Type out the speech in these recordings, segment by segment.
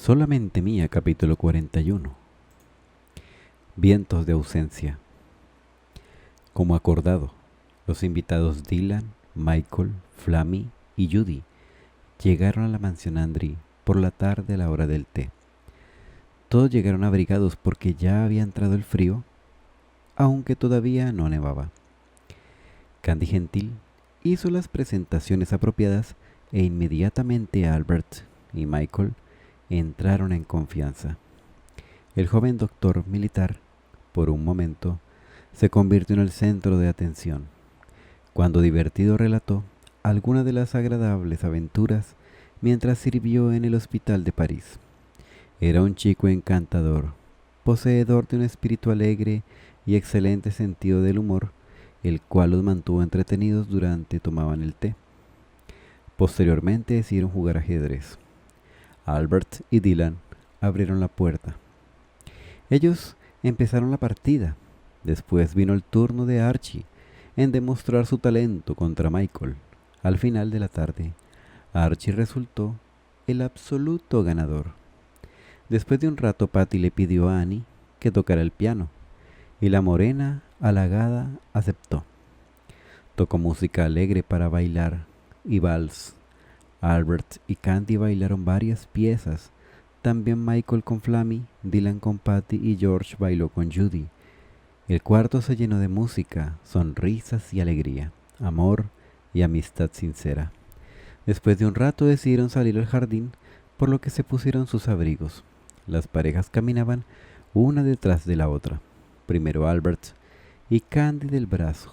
Solamente mía, capítulo 41. Vientos de ausencia. Como acordado, los invitados Dylan, Michael, Flammy y Judy llegaron a la mansión Andri por la tarde a la hora del té. Todos llegaron abrigados porque ya había entrado el frío, aunque todavía no nevaba. Candy Gentil hizo las presentaciones apropiadas e inmediatamente Albert y Michael entraron en confianza. El joven doctor militar, por un momento, se convirtió en el centro de atención, cuando divertido relató algunas de las agradables aventuras mientras sirvió en el hospital de París. Era un chico encantador, poseedor de un espíritu alegre y excelente sentido del humor, el cual los mantuvo entretenidos durante tomaban el té. Posteriormente decidieron jugar ajedrez. Albert y Dylan abrieron la puerta. Ellos empezaron la partida. Después vino el turno de Archie en demostrar su talento contra Michael. Al final de la tarde, Archie resultó el absoluto ganador. Después de un rato, Patty le pidió a Annie que tocara el piano, y la morena, halagada, aceptó. Tocó música alegre para bailar y vals. Albert y Candy bailaron varias piezas. También Michael con Flammy, Dylan con Patty y George bailó con Judy. El cuarto se llenó de música, sonrisas y alegría, amor y amistad sincera. Después de un rato decidieron salir al jardín, por lo que se pusieron sus abrigos. Las parejas caminaban una detrás de la otra. Primero Albert y Candy del brazo,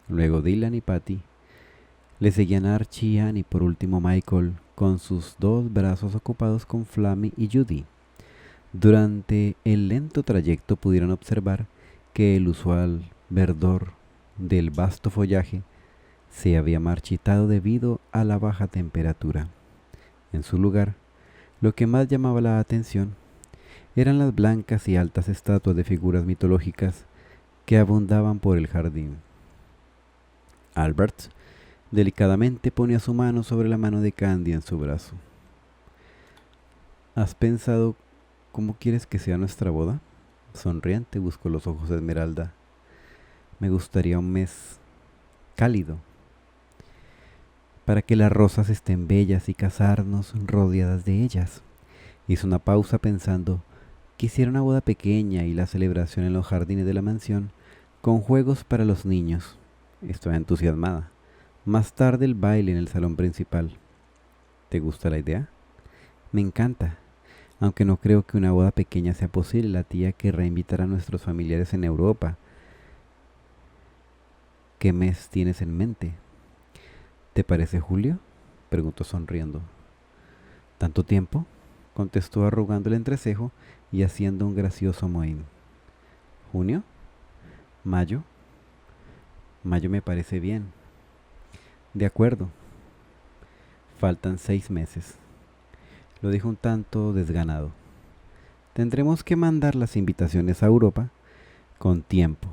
luego Dylan y Patty. Le seguían Archie y Annie, y por último Michael, con sus dos brazos ocupados con Flammy y Judy. Durante el lento trayecto pudieron observar que el usual verdor del vasto follaje se había marchitado debido a la baja temperatura. En su lugar, lo que más llamaba la atención eran las blancas y altas estatuas de figuras mitológicas que abundaban por el jardín. Albert delicadamente ponía su mano sobre la mano de Candy en su brazo. ¿Has pensado cómo quieres que sea nuestra boda? Sonriente buscó los ojos de Esmeralda. Me gustaría un mes cálido, para que las rosas estén bellas y casarnos rodeadas de ellas. Hizo una pausa pensando: quisiera una boda pequeña y la celebración en los jardines de la mansión, con juegos para los niños. Estaba entusiasmada. Más tarde el baile en el salón principal. ¿Te gusta la idea? Me encanta, aunque no creo que una boda pequeña sea posible. La tía querrá invitar a nuestros familiares en Europa. ¿Qué mes tienes en mente? ¿Te parece julio?, preguntó sonriendo. ¿Tanto tiempo?, contestó arrugando el entrecejo y haciendo un gracioso mohín. ¿Junio? ¿Mayo? Mayo me parece bien. De acuerdo. Faltan 6 meses. Lo dijo un tanto desganado. Tendremos que mandar las invitaciones a Europa con tiempo.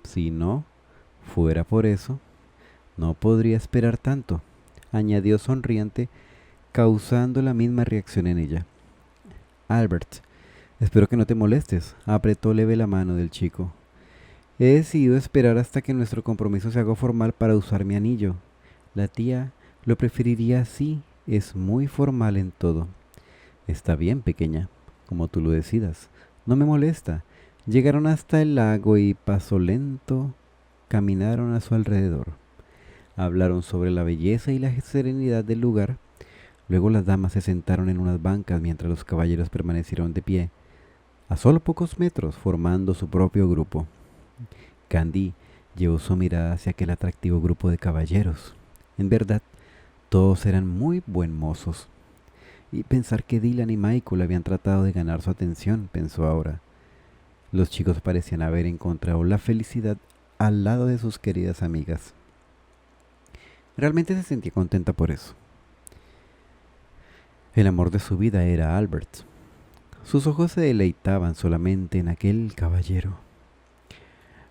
Si no fuera por eso, no podría esperar tanto, añadió sonriente, causando la misma reacción en ella. Albert, espero que no te molestes, apretó leve la mano del chico. He decidido esperar hasta que nuestro compromiso se haga formal para usar mi anillo. La tía lo preferiría así, es muy formal en todo. Está bien, pequeña, como tú lo decidas. No me molesta. Llegaron hasta el lago y paso lento caminaron a su alrededor. Hablaron sobre la belleza y la serenidad del lugar. Luego las damas se sentaron en unas bancas mientras los caballeros permanecieron de pie, a solo pocos metros, formando su propio grupo. Candy llevó su mirada hacia aquel atractivo grupo de caballeros. En verdad, todos eran muy buen mozos. Y pensar que Dylan y Michael habían tratado de ganar su atención, pensó ahora. Los chicos parecían haber encontrado la felicidad al lado de sus queridas amigas. Realmente se sentía contenta por eso. El amor de su vida era Albert. Sus ojos se deleitaban solamente en aquel caballero.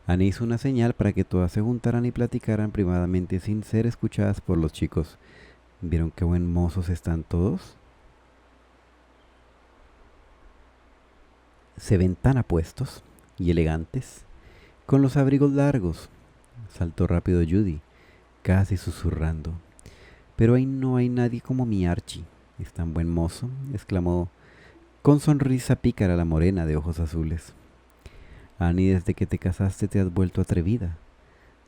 Annie hizo una señal para que todas se juntaran y platicaran privadamente sin ser escuchadas por los chicos. ¿Vieron qué buen mozos están todos? Se ven tan apuestos y elegantes, con los abrigos largos, saltó rápido Judy, casi susurrando. Pero ahí no hay nadie como mi Archie. Es tan buen mozo, exclamó con sonrisa pícara la morena de ojos azules. Annie, desde que te casaste te has vuelto atrevida,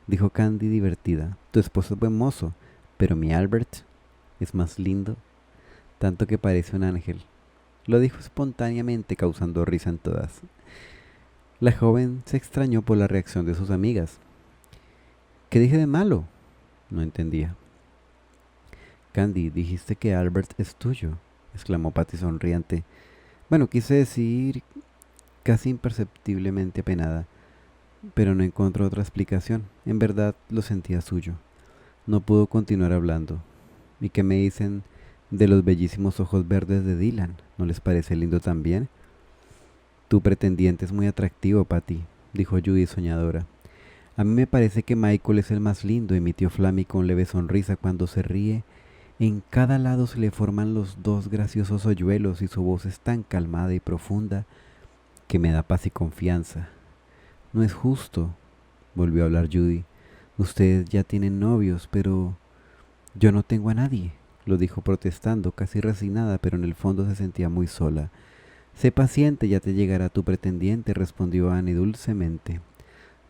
dijo Candy divertida. Tu esposo es buen mozo, pero mi Albert es más lindo, tanto que parece un ángel. Lo dijo espontáneamente, causando risa en todas. La joven se extrañó por la reacción de sus amigas. ¿Qué dije de malo? No entendía. Candy, dijiste que Albert es tuyo, exclamó Patty sonriente. Bueno, quise decir casi imperceptiblemente apenada, pero no encontró otra explicación. En verdad lo sentía suyo. No pudo continuar hablando. ¿Y qué me dicen de los bellísimos ojos verdes de Dylan? ¿No les parece lindo también? Tu pretendiente es muy atractivo, Patty, dijo Judy soñadora. A mí me parece que Michael es el más lindo, emitió Flammy con leve sonrisa. Cuando se ríe, en cada lado se le forman los dos graciosos hoyuelos y su voz es tan calmada y profunda que me da paz y confianza. No es justo, volvió a hablar Judy. Ustedes ya tienen novios, pero yo no tengo a nadie, lo dijo protestando, casi resignada, pero en el fondo se sentía muy sola. Sé paciente, ya te llegará tu pretendiente, respondió Annie dulcemente.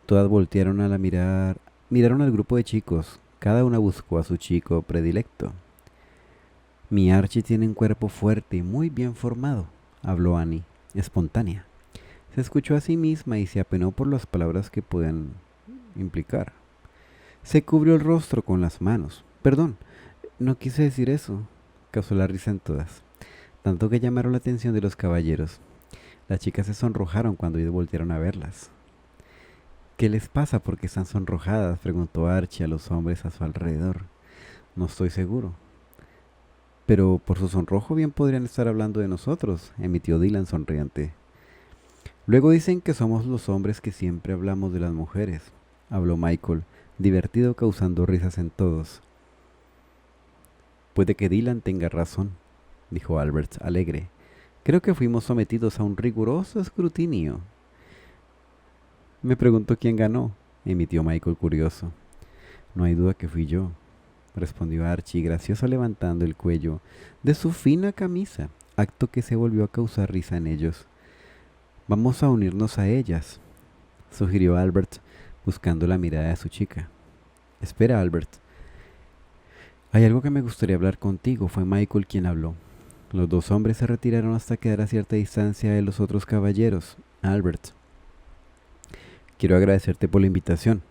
Todas voltearon miraron al grupo de chicos. Cada una buscó a su chico predilecto. Mi Archie tiene un cuerpo fuerte y muy bien formado, habló Annie, espontánea. Se escuchó a sí misma y se apenó por las palabras que podían implicar. Se cubrió el rostro con las manos. Perdón, no quise decir eso, causó la risa en todas, tanto que llamaron la atención de los caballeros. Las chicas se sonrojaron cuando ellos voltearon a verlas. ¿Qué les pasa? ¿Por qué están sonrojadas?, preguntó Archie a los hombres a su alrededor. No estoy seguro. Pero por su sonrojo bien podrían estar hablando de nosotros, emitió Dylan sonriente. Luego dicen que somos los hombres que siempre hablamos de las mujeres, habló Michael, divertido, causando risas en todos. Puede que Dylan tenga razón, dijo Albert, alegre. Creo que fuimos sometidos a un riguroso escrutinio. Me preguntó quién ganó, emitió Michael curioso. No hay duda que fui yo, respondió Archie, gracioso, levantando el cuello de su fina camisa, acto que se volvió a causar risa en ellos. Vamos a unirnos a ellas, sugirió Albert, buscando la mirada de su chica. Espera, Albert. Hay algo que me gustaría hablar contigo. Fue Michael quien habló. Los dos hombres se retiraron hasta quedar a cierta distancia de los otros caballeros. Albert, quiero agradecerte por la invitación.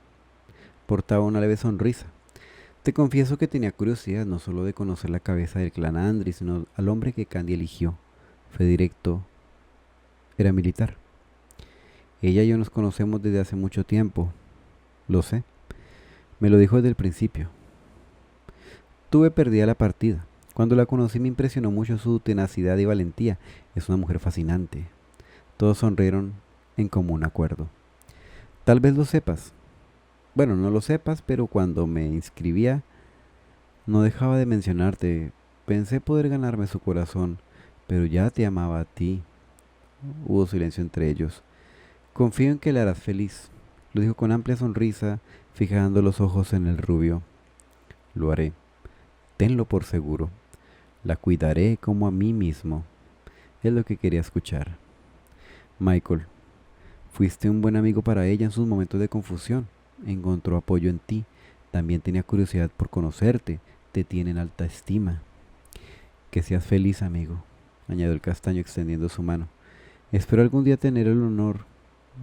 Portaba una leve sonrisa. Te confieso que tenía curiosidad no solo de conocer la cabeza del clan Andry, sino al hombre que Candy eligió. Fue directo. Era militar. Ella y yo nos conocemos desde hace mucho tiempo. Lo sé. Me lo dijo desde el principio. Tuve perdida la partida. Cuando la conocí me impresionó mucho su tenacidad y valentía. Es una mujer fascinante. Todos sonrieron en común acuerdo. Tal vez lo sepas. Bueno, no lo sepas, pero cuando me inscribía no dejaba de mencionarte. Pensé poder ganarme su corazón, pero ya te amaba a ti. Hubo silencio entre ellos. Confío en que le harás feliz, lo dijo con amplia sonrisa, fijando los ojos en el rubio. Lo haré. Tenlo por seguro. La cuidaré como a mí mismo. Es lo que quería escuchar. Michael, fuiste un buen amigo para ella en sus momentos de confusión. Encontró apoyo en ti. También tenía curiosidad por conocerte. Te tiene en alta estima. Que seas feliz, amigo, añadió el castaño extendiendo su mano. Espero algún día tener el honor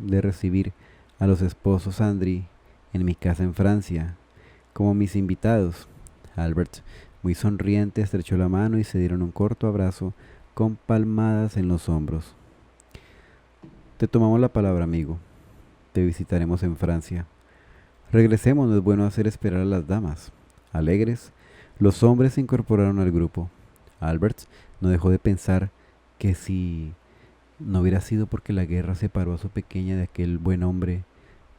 de recibir a los esposos Andry en mi casa en Francia, como mis invitados. Albert, muy sonriente, estrechó la mano y se dieron un corto abrazo con palmadas en los hombros. Te tomamos la palabra, amigo. Te visitaremos en Francia. Regresemos, no es bueno hacer esperar a las damas. Alegres, los hombres se incorporaron al grupo. Albert no dejó de pensar que si no hubiera sido porque la guerra separó a su pequeña de aquel buen hombre,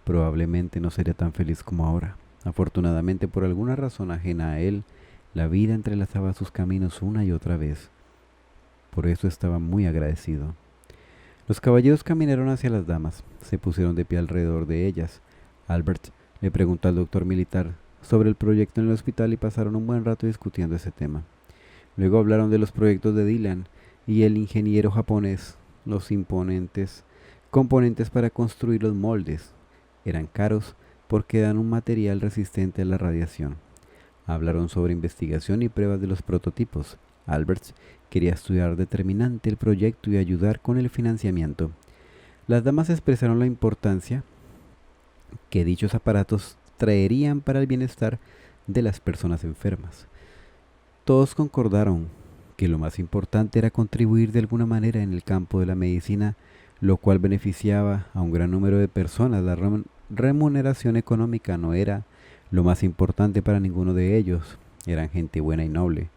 probablemente no sería tan feliz como ahora. Afortunadamente, por alguna razón ajena a él, la vida entrelazaba sus caminos una y otra vez. Por eso estaba muy agradecido. Los caballeros caminaron hacia las damas, se pusieron de pie alrededor de ellas. Albert le preguntó al doctor militar sobre el proyecto en el hospital y pasaron un buen rato discutiendo ese tema. Luego hablaron de los proyectos de Dylan y el ingeniero japonés, los imponentes componentes para construir los moldes. Eran caros porque dan un material resistente a la radiación. Hablaron sobre investigación y pruebas de los prototipos. Albert quería estudiar determinante el proyecto y ayudar con el financiamiento. Las damas expresaron la importancia que dichos aparatos traerían para el bienestar de las personas enfermas. Todos concordaron que lo más importante era contribuir de alguna manera en el campo de la medicina, lo cual beneficiaba a un gran número de personas. La remuneración económica no era lo más importante para ninguno de ellos. Eran gente buena y noble.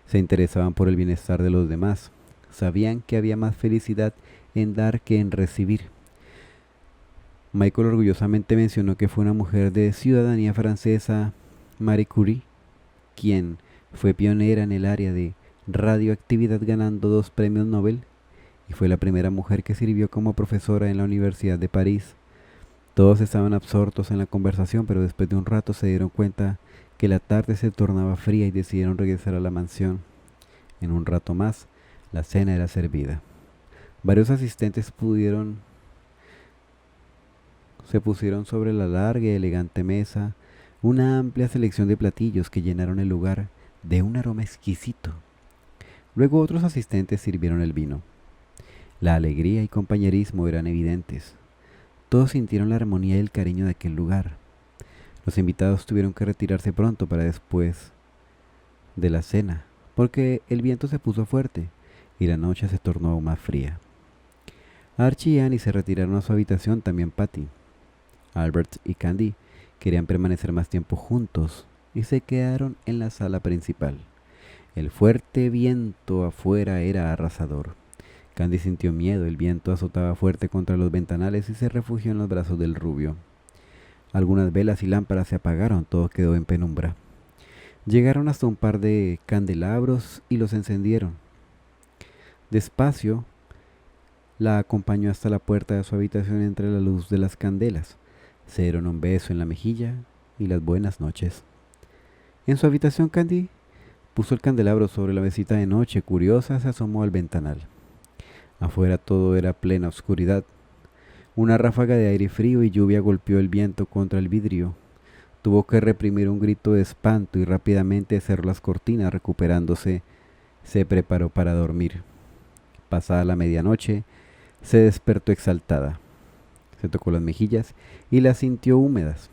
Se interesaban por el bienestar de los demás. Sabían que había más felicidad en dar que en recibir. Michael orgullosamente mencionó que fue una mujer de ciudadanía francesa, Marie Curie, quien fue pionera en el área de radioactividad ganando 2 premios Nobel y fue la primera mujer que sirvió como profesora en la Universidad de París. Todos estaban absortos en la conversación, pero después de un rato se dieron cuenta que la tarde se tornaba fría y decidieron regresar a la mansión. En un rato más, la cena era servida. Varios asistentes se pusieron sobre la larga y elegante mesa una amplia selección de platillos que llenaron el lugar de un aroma exquisito. Luego otros asistentes sirvieron el vino. La alegría y compañerismo eran evidentes. Todos sintieron la armonía y el cariño de aquel lugar. Los invitados tuvieron que retirarse pronto para después de la cena, porque el viento se puso fuerte y la noche se tornó aún más fría. Archie y Annie se retiraron a su habitación, también Patty. Albert y Candy querían permanecer más tiempo juntos y se quedaron en la sala principal. El fuerte viento afuera era arrasador. Candy sintió miedo, el viento azotaba fuerte contra los ventanales y se refugió en los brazos del rubio. Algunas velas y lámparas se apagaron, todo quedó en penumbra. Llegaron hasta un par de candelabros y los encendieron. Despacio, la acompañó hasta la puerta de su habitación entre la luz de las candelas. Se dieron un beso en la mejilla y las buenas noches. En su habitación, Candy puso el candelabro sobre la mesita de noche. Curiosa, se asomó al ventanal. Afuera todo era plena oscuridad. Una ráfaga de aire frío y lluvia golpeó el viento contra el vidrio. Tuvo que reprimir un grito de espanto y rápidamente cerró las cortinas. Recuperándose, se preparó para dormir. Pasada la medianoche, se despertó exaltada. Se tocó las mejillas y las sintió húmedas.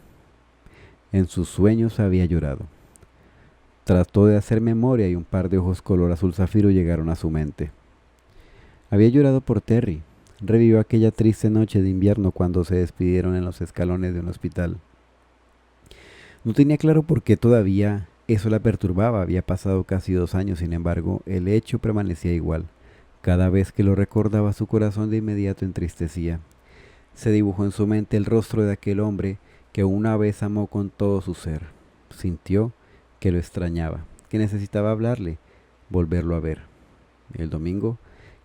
En sus sueños había llorado. Trató de hacer memoria y un par de ojos color azul zafiro llegaron a su mente. Había llorado por Terry. Revivió aquella triste noche de invierno cuando se despidieron en los escalones de un hospital. No tenía claro por qué todavía eso la perturbaba. Había pasado casi 2 años, sin embargo, el hecho permanecía igual. Cada vez que lo recordaba, su corazón de inmediato entristecía. Se dibujó en su mente el rostro de aquel hombre que una vez amó con todo su ser. Sintió que lo extrañaba, que necesitaba hablarle, volverlo a ver. El domingo,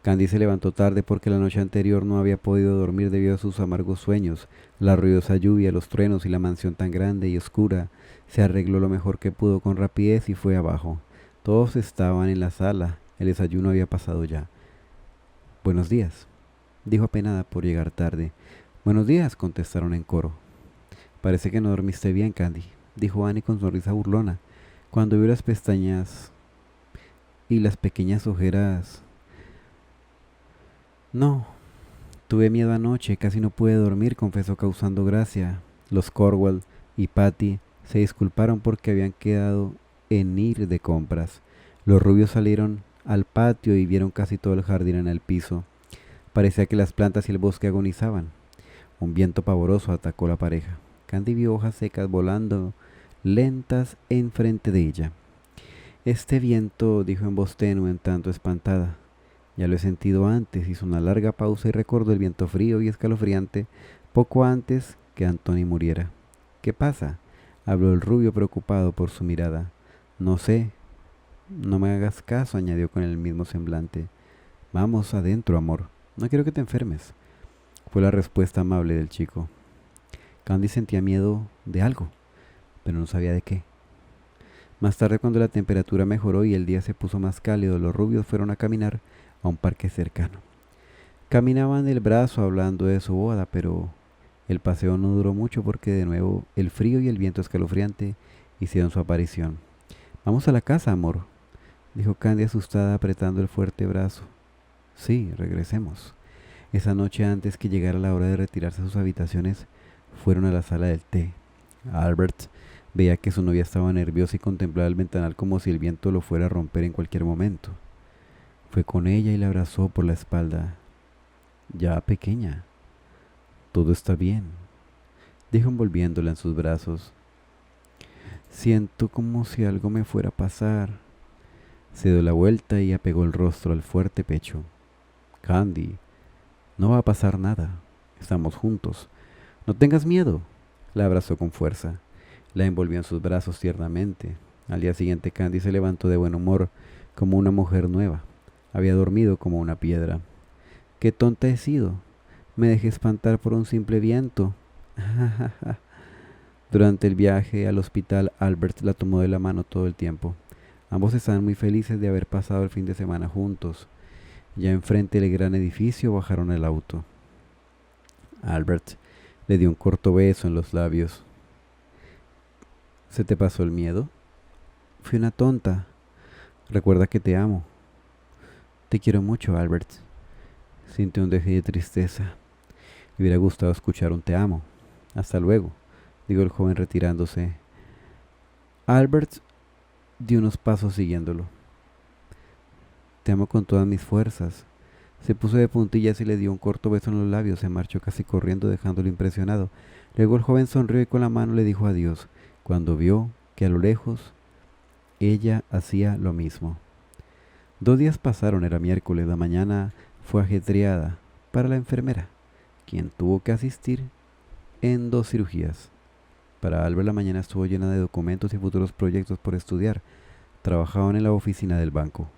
Candy se levantó tarde porque la noche anterior no había podido dormir debido a sus amargos sueños, la ruidosa lluvia, los truenos y la mansión tan grande y oscura. Se arregló lo mejor que pudo con rapidez y fue abajo. Todos estaban en la sala, el desayuno había pasado ya. «Buenos días», dijo apenada por llegar tarde. «Buenos días», contestaron en coro. «Parece que no dormiste bien, Candy», dijo Annie con sonrisa burlona, cuando vio las pestañas y las pequeñas ojeras. «No, tuve miedo anoche, casi no pude dormir», confesó causando gracia. Los Cornwell y Patty se disculparon porque habían quedado en ir de compras. Los rubios salieron al patio y vieron casi todo el jardín en el piso. Parecía que las plantas y el bosque agonizaban. Un viento pavoroso atacó la pareja. Candy vio hojas secas volando lentas enfrente de ella. «Este viento», dijo en voz tenue, en tanto espantada. «Ya lo he sentido antes», hizo una larga pausa y recordó el viento frío y escalofriante poco antes que Anthony muriera. «¿Qué pasa?», habló el rubio preocupado por su mirada. «No sé. No me hagas caso», añadió con el mismo semblante. «Vamos adentro, amor». No quiero que te enfermes, fue la respuesta amable del chico. Candy sentía miedo de algo, pero no sabía de qué. Más tarde, cuando la temperatura mejoró y el día se puso más cálido, los rubios fueron a caminar a un parque cercano. Caminaban del brazo hablando de su boda, pero el paseo no duró mucho porque de nuevo el frío y el viento escalofriante hicieron su aparición. Vamos a la casa, amor, dijo Candy asustada apretando el fuerte brazo. Sí, regresemos. Esa noche antes que llegara la hora de retirarse a sus habitaciones, fueron a la sala del té. Albert veía que su novia estaba nerviosa y contemplaba el ventanal como si el viento lo fuera a romper en cualquier momento. Fue con ella y la abrazó por la espalda. Ya, pequeña, todo está bien, dijo envolviéndola en sus brazos. Siento como si algo me fuera a pasar. Se dio la vuelta y apegó el rostro al fuerte pecho. Candy, no va a pasar nada. Estamos juntos. No tengas miedo. La abrazó con fuerza. La envolvió en sus brazos tiernamente. Al día siguiente Candy se levantó de buen humor, como una mujer nueva. Había dormido como una piedra. ¡Qué tonta he sido! Me dejé espantar por un simple viento. Durante el viaje al hospital, Albert la tomó de la mano todo el tiempo. Ambos estaban muy felices de haber pasado el fin de semana juntos. Ya enfrente del gran edificio bajaron el auto. Albert le dio un corto beso en los labios. ¿Se te pasó el miedo? Fui una tonta. Recuerda que te amo. Te quiero mucho, Albert. Sintió un deje de tristeza. Le hubiera gustado escuchar un te amo. Hasta luego, dijo el joven retirándose. Albert dio unos pasos siguiéndolo. Te amo con todas mis fuerzas. Se puso de puntillas y le dio un corto beso en los labios. Se marchó casi corriendo, dejándolo impresionado. Luego el joven sonrió y con la mano le dijo adiós, cuando vio que a lo lejos ella hacía lo mismo. 2 días pasaron, era miércoles. La mañana fue ajetreada para la enfermera, quien tuvo que asistir en 2 cirugías. Para Albert la mañana estuvo llena de documentos y futuros proyectos por estudiar. Trabajaban en la oficina del banco.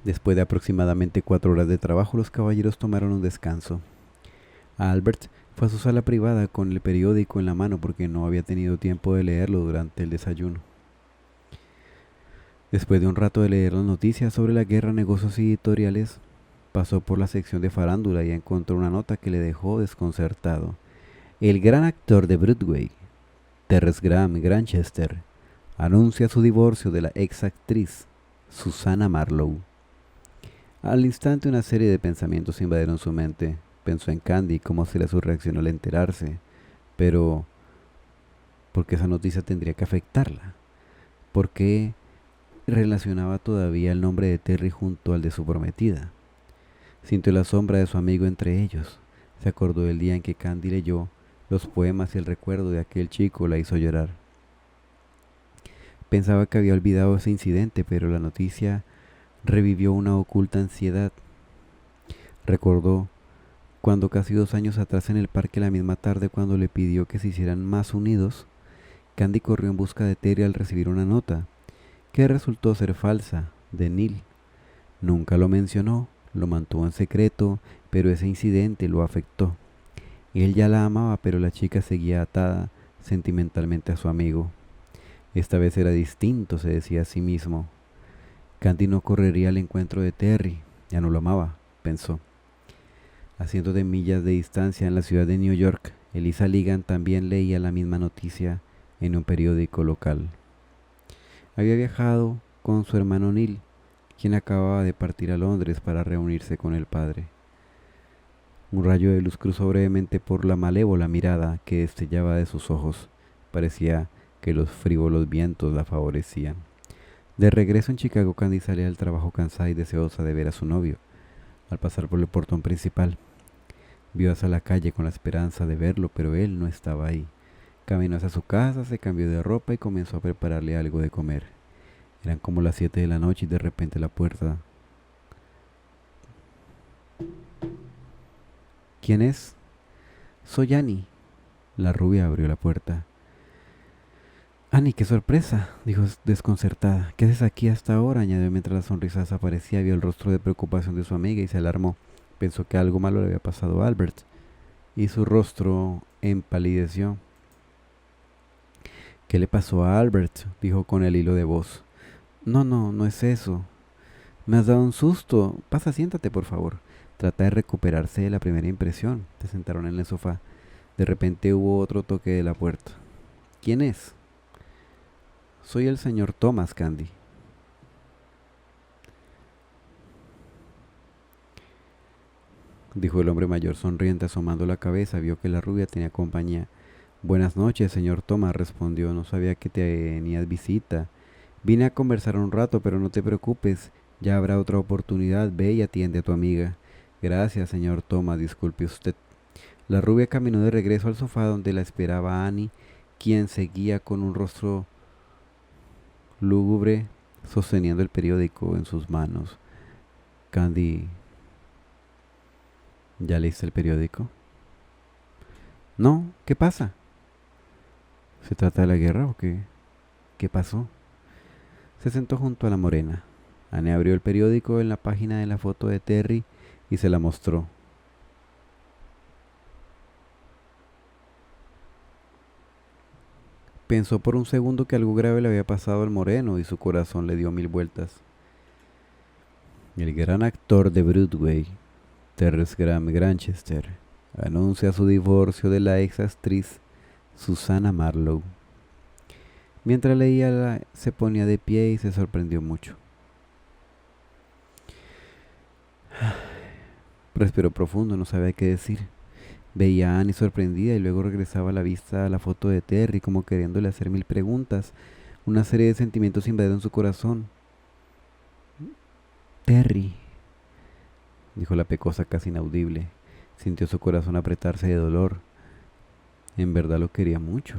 Después de aproximadamente 4 horas de trabajo, los caballeros tomaron un descanso. Albert fue a su sala privada con el periódico en la mano porque no había tenido tiempo de leerlo durante el desayuno. Después de un rato de leer las noticias sobre la guerra, negocios y editoriales, pasó por la sección de farándula y encontró una nota que le dejó desconcertado. El gran actor de Broadway, Terrence Graham Granchester, anuncia su divorcio de la ex actriz Susannah Marlowe. Al instante una serie de pensamientos invadieron su mente. Pensó en Candy, cómo sería su reacción al enterarse. Pero, ¿por qué esa noticia tendría que afectarla? ¿Por qué relacionaba todavía el nombre de Terry junto al de su prometida? Sintió la sombra de su amigo entre ellos. Se acordó del día en que Candy leyó los poemas y el recuerdo de aquel chico la hizo llorar. Pensaba que había olvidado ese incidente, pero la noticia revivió una oculta ansiedad. Recordó cuando casi 2 años atrás en el parque la misma tarde cuando le pidió que se hicieran más unidos, Candy corrió en busca de Terry al recibir una nota, que resultó ser falsa, de Neil. Nunca lo mencionó, lo mantuvo en secreto, pero ese incidente lo afectó. Él ya la amaba, pero la chica seguía atada sentimentalmente a su amigo. Esta vez era distinto, se decía a sí mismo. Candy no correría al encuentro de Terry, ya no lo amaba, pensó. A cientos de millas de distancia en la ciudad de New York, Elisa Ligan también leía la misma noticia en un periódico local. Había viajado con su hermano Neil, quien acababa de partir a Londres para reunirse con el padre. Un rayo de luz cruzó brevemente por la malévola mirada que destellaba de sus ojos. Parecía que los frívolos vientos la favorecían. De regreso en Chicago, Candy salía del trabajo cansada y deseosa de ver a su novio. Al pasar por el portón principal, vio hacia la calle con la esperanza de verlo, pero él no estaba ahí. Caminó hacia su casa, se cambió de ropa y comenzó a prepararle algo de comer. Eran como las 7 de la noche y de repente la puerta. ¿Quién es? Soy Annie. La rubia abrió la puerta. Annie, qué sorpresa, dijo desconcertada. ¿Qué haces aquí hasta ahora? Añadió mientras la sonrisa desaparecía. Vio el rostro de preocupación de su amiga y se alarmó. Pensó que algo malo le había pasado a Albert, y su rostro empalideció. ¿Qué le pasó a Albert? Dijo con el hilo de voz. No, no, no es eso. Me has dado un susto. Pasa, siéntate, por favor. Trata de recuperarse de la primera impresión. Se sentaron en el sofá. De repente hubo otro toque de la puerta. ¿Quién es? Soy el señor Thomas, Candy. Dijo el hombre mayor sonriente, asomando la cabeza. Vio que la rubia tenía compañía. Buenas noches, señor Thomas, respondió. No sabía que tenías visita. Vine a conversar un rato, pero no te preocupes. Ya habrá otra oportunidad. Ve y atiende a tu amiga. Gracias, señor Thomas. Disculpe usted. La rubia caminó de regreso al sofá donde la esperaba Annie, quien seguía con un rostro lúgubre sosteniendo el periódico en sus manos. Candy, ¿ya leíste el periódico? No, ¿qué pasa? ¿Se trata de la guerra o qué? ¿Qué pasó? Se sentó junto a la morena. Anne abrió el periódico en la página de la foto de Terry y se la mostró. Pensó por un segundo que algo grave le había pasado al moreno y su corazón le dio 1000 vueltas. El gran actor de Broadway, Terrence Graham Granchester, anuncia su divorcio de la ex actriz Susannah Marlowe. Mientras leía, se ponía de pie y se sorprendió mucho. Respiró profundo, no sabía qué decir. Veía a Annie sorprendida y luego regresaba la vista a la foto de Terry como queriéndole hacer 1000 preguntas. Una serie de sentimientos invadieron su corazón. Terry, dijo la pecosa casi inaudible. Sintió su corazón apretarse de dolor. En verdad lo quería mucho.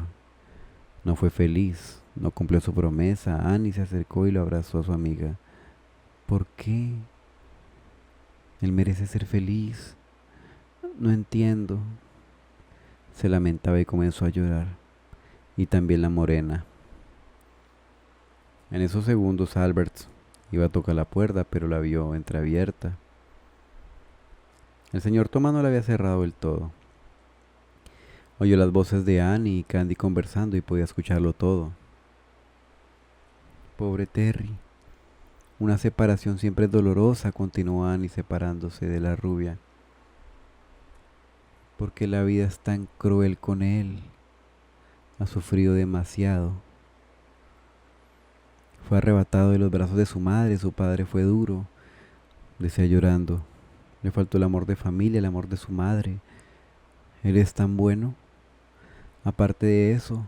No fue feliz, no cumplió su promesa. Annie se acercó y lo abrazó a su amiga. ¿Por qué? Él merece ser feliz. No entiendo. Se lamentaba y comenzó a llorar. Y también la morena. En esos segundos Albert iba a tocar la puerta, pero la vio entreabierta. El señor Thomas no la había cerrado del todo. Oyó las voces de Annie y Candy conversando y podía escucharlo todo. Pobre Terry. Una separación siempre es dolorosa, continuó Annie separándose de la rubia. Porque la vida es tan cruel con él. Ha sufrido demasiado. Fue arrebatado de los brazos de su madre, su padre fue duro, decía llorando. Le faltó el amor de familia, el amor de su madre. Él es tan bueno. Aparte de eso,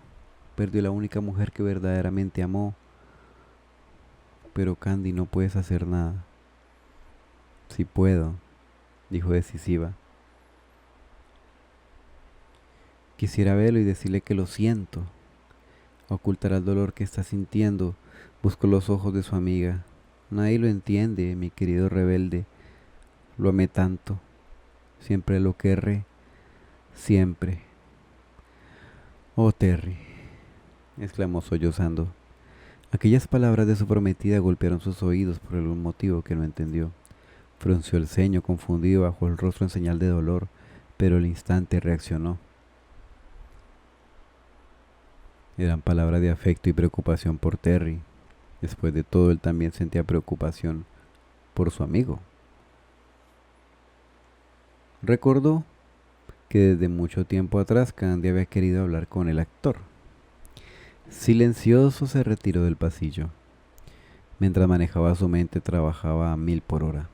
perdió la única mujer que verdaderamente amó. Pero Candy, no puedes hacer nada. Sí puedo, dijo decisiva. Quisiera verlo y decirle que lo siento. Ocultará el dolor que está sintiendo. Buscó los ojos de su amiga. Nadie lo entiende, mi querido rebelde. Lo amé tanto. Siempre lo querré. Siempre. Oh, Terry, exclamó sollozando. Aquellas palabras de su prometida golpearon sus oídos por algún motivo que no entendió. Frunció el ceño confundido bajo el rostro en señal de dolor, pero al instante reaccionó. Eran palabras de afecto y preocupación por Terry. Después de todo, él también sentía preocupación por su amigo. Recordó que desde mucho tiempo atrás Candy había querido hablar con el actor. Silencioso se retiró del pasillo. Mientras manejaba su mente trabajaba a 1000 por hora.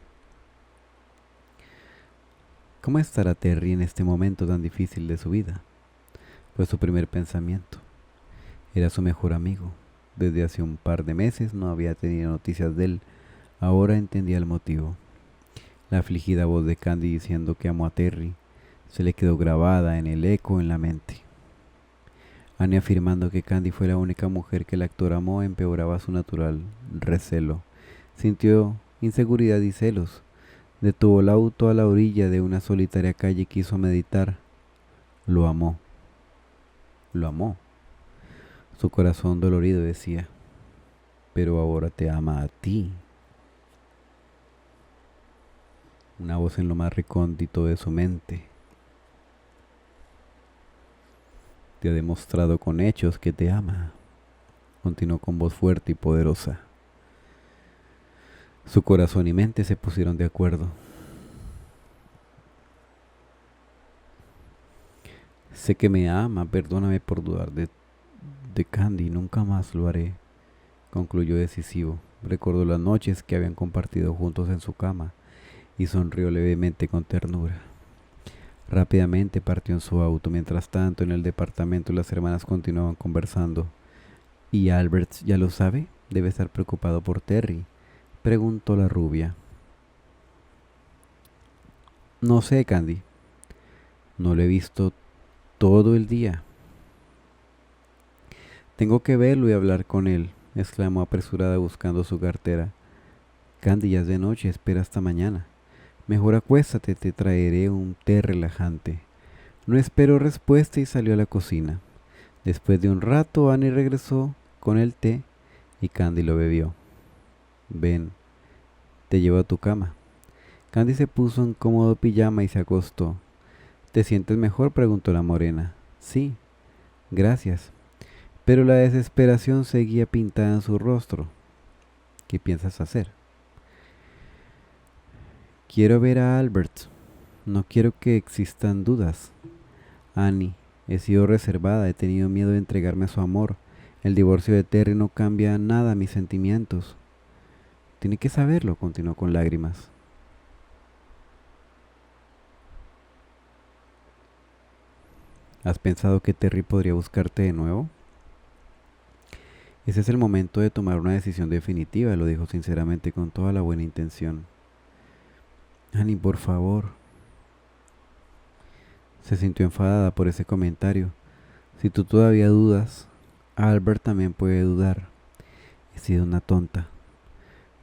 ¿Cómo estará Terry en este momento tan difícil de su vida? Fue su primer pensamiento. Era su mejor amigo. Desde hace un par de meses no había tenido noticias de él. Ahora entendía el motivo. La afligida voz de Candy diciendo que amó a Terry se le quedó grabada en el eco en la mente. Annie afirmando que Candy fue la única mujer que el actor amó empeoraba su natural recelo. Sintió inseguridad y celos. Detuvo el auto a la orilla de una solitaria calle y quiso meditar. Lo amó. Lo amó. Su corazón dolorido decía, pero ahora te ama a ti. Una voz en lo más recóndito de su mente te ha demostrado con hechos que te ama. Continuó con voz fuerte y poderosa. Su corazón y mente se pusieron de acuerdo. Sé que me ama, perdóname por dudar de Candy, nunca más lo haré, concluyó decisivo. Recordó las noches que habían compartido juntos en su cama y sonrió levemente con ternura. Rápidamente partió en su auto. Mientras tanto, en el departamento las hermanas continuaban conversando. ¿Y Albert ya lo sabe? Debe estar preocupado por Terry, preguntó la rubia. No sé, Candy. No lo he visto todo el día. Tengo que verlo y hablar con él, exclamó apresurada buscando su cartera. Candy, ya es de noche, espera hasta mañana. Mejor acuéstate, te traeré un té relajante. No esperó respuesta y salió a la cocina. Después de un rato, Annie regresó con el té y Candy lo bebió. Ven, te llevo a tu cama. Candy se puso un cómodo pijama y se acostó. ¿Te sientes mejor?, preguntó la morena. Sí, gracias. Pero la desesperación seguía pintada en su rostro. ¿Qué piensas hacer? Quiero ver a Albert. No quiero que existan dudas. Annie, he sido reservada, he tenido miedo de entregarme a su amor. El divorcio de Terry no cambia nada mis sentimientos. Tiene que saberlo, continuó con lágrimas. ¿Has pensado que Terry podría buscarte de nuevo? Ese es el momento de tomar una decisión definitiva, lo dijo sinceramente con toda la buena intención. Annie, por favor. Se sintió enfadada por ese comentario. Si tú todavía dudas, Albert también puede dudar. He sido una tonta.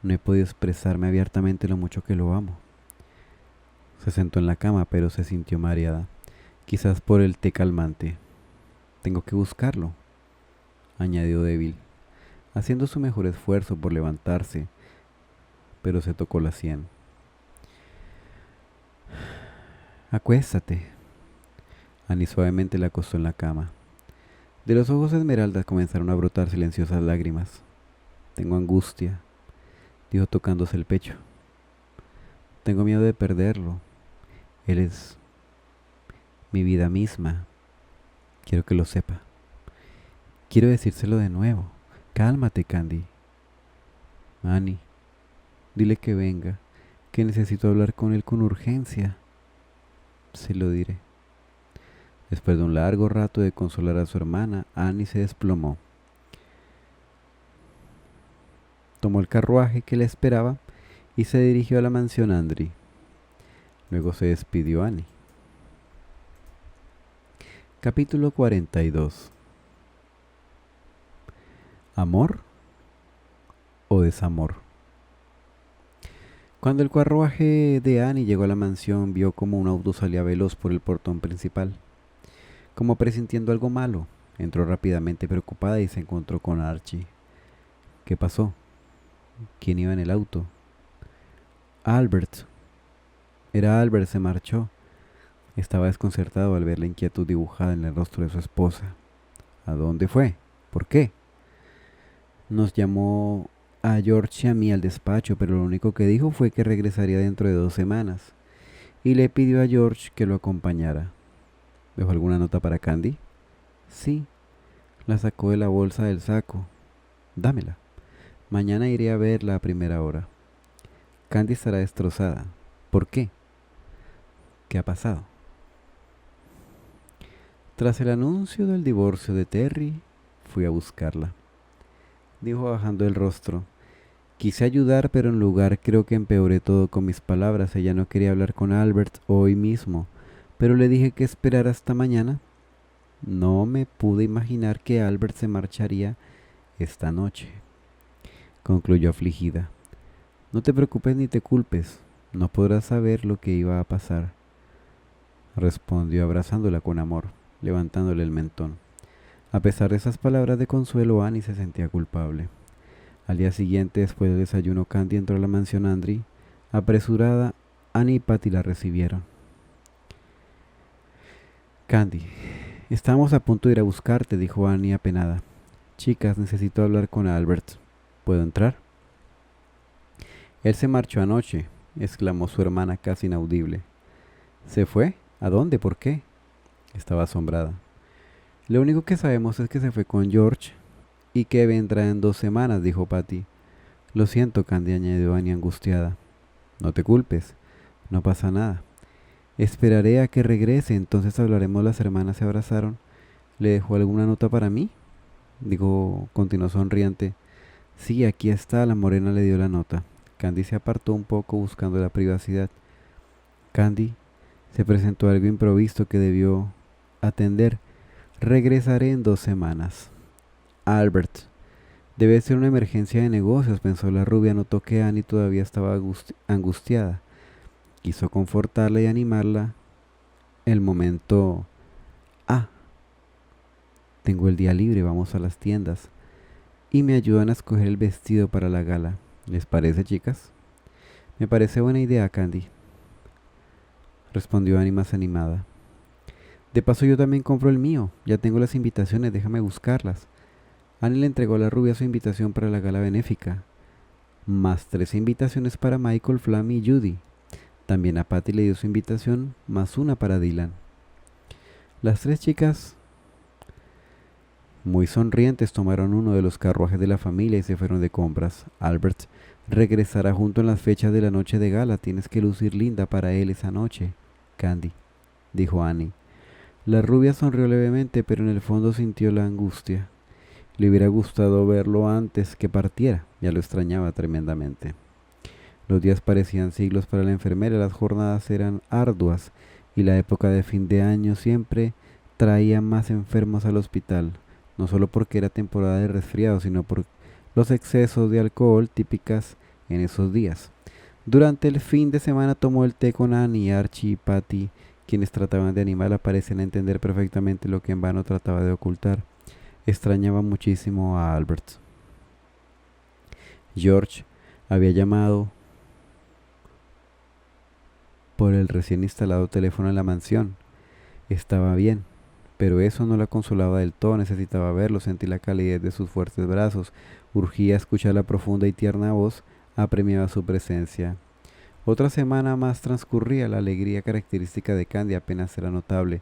No he podido expresarme abiertamente lo mucho que lo amo. Se sentó en la cama, pero se sintió mareada, quizás por el té calmante. Tengo que buscarlo, añadió débil, haciendo su mejor esfuerzo por levantarse, pero se tocó la sien. Acuéstate. Annie suavemente la acostó en la cama. De los ojos de Esmeralda comenzaron a brotar silenciosas lágrimas. Tengo angustia, dijo tocándose el pecho. Tengo miedo de perderlo. Él es mi vida misma. Quiero que lo sepa. Quiero decírselo de nuevo. Cálmate, Candy. Annie, dile que venga, que necesito hablar con él con urgencia. Se lo diré. Después de un largo rato de consolar a su hermana, Annie se desplomó. Tomó el carruaje que le esperaba y se dirigió a la mansión Andry. Luego se despidió Annie. Capítulo 42. ¿Amor o desamor? Cuando el carruaje de Annie llegó a la mansión, vio como un auto salía veloz por el portón principal. Como presintiendo algo malo, entró rápidamente preocupada y se encontró con Archie. ¿Qué pasó? ¿Quién iba en el auto? Albert. Era Albert, se marchó. Estaba desconcertado al ver la inquietud dibujada en el rostro de su esposa. ¿A dónde fue? ¿Por qué? Nos llamó a George y a mí al despacho, pero lo único que dijo fue que regresaría dentro de 2 semanas, y le pidió a George que lo acompañara. ¿Dejó alguna nota para Candy? Sí, la sacó de la bolsa del saco. Dámela. Mañana iré a verla a primera hora. Candy estará destrozada. ¿Por qué? ¿Qué ha pasado? Tras el anuncio del divorcio de Terry, fui a buscarla, dijo bajando el rostro. Quise ayudar, pero en lugar creo que empeoré todo con mis palabras. Ella no quería hablar con Albert hoy mismo, pero le dije que esperara hasta mañana. No me pude imaginar que Albert se marcharía esta noche, concluyó afligida. No te preocupes ni te culpes, no podrás saber lo que iba a pasar, respondió abrazándola con amor, levantándole el mentón. A pesar de esas palabras de consuelo, Annie se sentía culpable. Al día siguiente, después del desayuno, Candy entró a la mansión Andri. Apresurada, Annie y Patty la recibieron. Candy, estamos a punto de ir a buscarte, dijo Annie apenada. Chicas, necesito hablar con Albert. ¿Puedo entrar? Él se marchó anoche, exclamó su hermana casi inaudible. ¿Se fue? ¿A dónde? ¿Por qué? Estaba asombrada. Lo único que sabemos es que se fue con George y que vendrá en 2 semanas, dijo Patty. Lo siento, Candy, añadió Annie angustiada. No te culpes, no pasa nada. Esperaré a que regrese, entonces hablaremos. Las hermanas se abrazaron. ¿Le dejó alguna nota para mí? Dijo, continuó sonriente. Sí, aquí está, la morena le dio la nota. Candy se apartó un poco buscando la privacidad. Candy, se presentó algo improvisto que debió atender. Regresaré en 2 semanas. Albert. Debe ser una emergencia de negocios, pensó la rubia. Notó que Annie todavía estaba angustiada. Quiso confortarla y animarla. El momento... Ah, tengo el día libre, vamos a las tiendas. Y me ayudan a escoger el vestido para la gala. ¿Les parece, chicas? Me parece buena idea, Candy, respondió Annie más animada. De paso yo también compro el mío. Ya tengo las invitaciones, déjame buscarlas. Annie le entregó a la rubia su invitación para la gala benéfica, más 3 invitaciones para Michael, Flammy y Judy. También a Patty le dio su invitación, más una para Dylan. Las 3 chicas, muy sonrientes, tomaron uno de los carruajes de la familia y se fueron de compras. Albert regresará junto en las fechas de la noche de gala. Tienes que lucir linda para él esa noche, Candy, dijo Annie. La rubia sonrió levemente, pero en el fondo sintió la angustia. Le hubiera gustado verlo antes que partiera, ya lo extrañaba tremendamente. Los días parecían siglos para la enfermera, las jornadas eran arduas y la época de fin de año siempre traía más enfermos al hospital, no solo porque era temporada de resfriados, sino por los excesos de alcohol típicas en esos días. Durante el fin de semana tomó el té con Annie, Archie y Patty, quienes trataban de animarla. Parecían entender perfectamente lo que en vano trataba de ocultar. Extrañaba muchísimo a Albert. George había llamado por el recién instalado teléfono en la mansión. Estaba bien, pero eso no la consolaba del todo. Necesitaba verlo, sentir la calidez de sus fuertes brazos. Urgía escuchar la profunda y tierna voz. Apremiaba su presencia. Otra semana más transcurría. La alegría característica de Candy apenas era notable.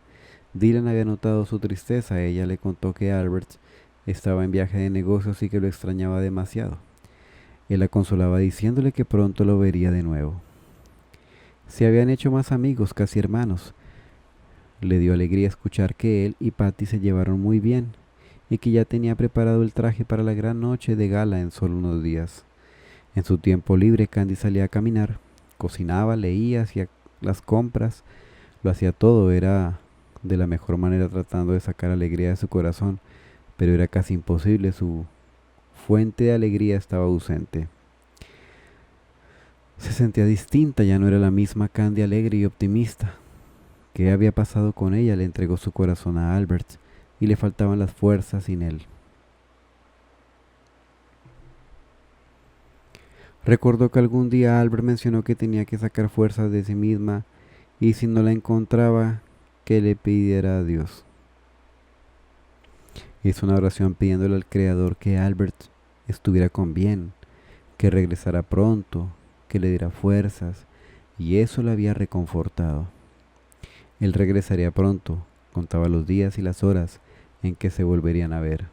Dylan había notado su tristeza. Ella le contó que Albert estaba en viaje de negocios y que lo extrañaba demasiado. Él la consolaba diciéndole que pronto lo vería de nuevo. Se habían hecho más amigos, casi hermanos. Le dio alegría escuchar que él y Patty se llevaron muy bien y que ya tenía preparado el traje para la gran noche de gala en solo unos días. En su tiempo libre, Candy salía a caminar, cocinaba, leía, hacía las compras, lo hacía todo. Era de la mejor manera tratando de sacar alegría de su corazón, pero era casi imposible. Su fuente de alegría estaba ausente. Se sentía distinta, ya no era la misma Candy alegre y optimista. ¿Qué había pasado con ella? Le entregó su corazón a Albert y le faltaban las fuerzas sin él. Recordó que algún día Albert mencionó que tenía que sacar fuerzas de sí misma y si no la encontraba, que le pidiera a Dios. Hizo una oración pidiéndole al Creador que Albert estuviera con bien, que regresara pronto, que le diera fuerzas, y eso le había reconfortado. Él regresaría pronto, contaba los días y las horas en que se volverían a ver.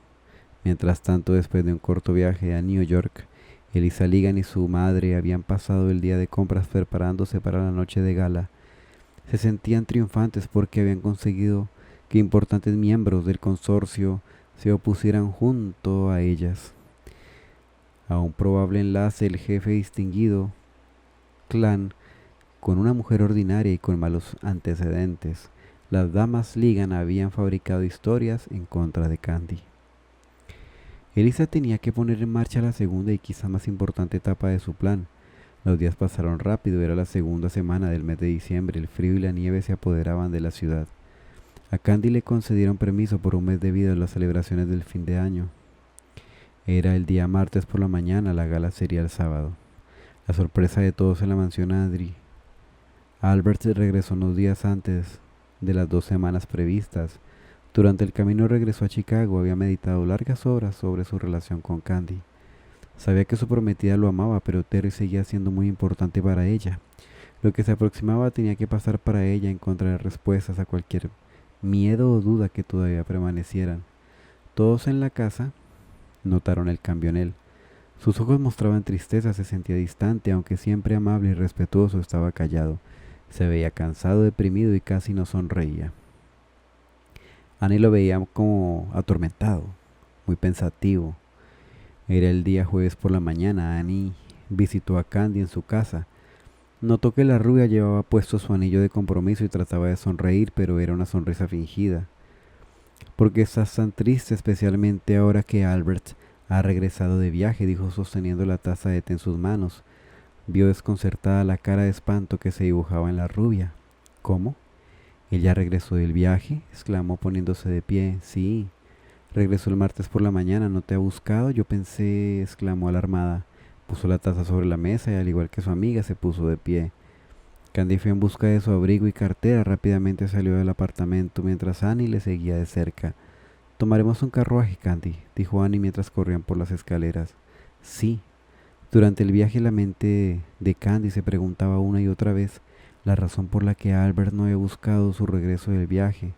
Mientras tanto, después de un corto viaje a New York, Eliza Ligan y su madre habían pasado el día de compras preparándose para la noche de gala. Se sentían triunfantes porque habían conseguido que importantes miembros del consorcio se opusieran junto a ellas. A un probable enlace, el jefe distinguido clan con una mujer ordinaria y con malos antecedentes, las damas Ligan habían fabricado historias en contra de Candy. Eliza tenía que poner en marcha la segunda y quizá más importante etapa de su plan. Los días pasaron rápido, era la segunda semana del mes de diciembre, el frío y la nieve se apoderaban de la ciudad. A Candy le concedieron permiso por un mes debido a las celebraciones del fin de año. Era el día martes por la mañana, la gala sería el sábado. La sorpresa de todos en la mansión Adri. Albert regresó unos días antes de las 2 semanas previstas. Durante el camino regresó a Chicago, había meditado largas horas sobre su relación con Candy. Sabía que su prometida lo amaba, pero Terry seguía siendo muy importante para ella. Lo que se aproximaba tenía que pasar para ella encontrar respuestas a cualquier miedo o duda que todavía permanecieran. Todos en la casa notaron el cambio en él. Sus ojos mostraban tristeza, se sentía distante, aunque siempre amable y respetuoso, estaba callado. Se veía cansado, deprimido y casi no sonreía. Annie lo veía como atormentado, muy pensativo. Era el día jueves por la mañana. Annie visitó a Candy en su casa. Notó que la rubia llevaba puesto su anillo de compromiso y trataba de sonreír, pero era una sonrisa fingida. ¿Por qué estás tan triste, especialmente ahora que Albert ha regresado de viaje?, dijo sosteniendo la taza de té en sus manos. Vio desconcertada la cara de espanto que se dibujaba en la rubia. ¿Cómo? ¿Ella regresó del viaje?, exclamó poniéndose de pie. Sí, regresó el martes por la mañana. ¿No te ha buscado? Yo pensé, exclamó alarmada. Puso la taza sobre la mesa y al igual que su amiga se puso de pie. Candy fue en busca de su abrigo y cartera. Rápidamente salió del apartamento mientras Annie le seguía de cerca. «Tomaremos un carruaje, Candy», dijo Annie mientras corrían por las escaleras. Sí. Durante el viaje la mente de Candy se preguntaba una y otra vez la razón por la que Albert no había buscado su regreso del viaje.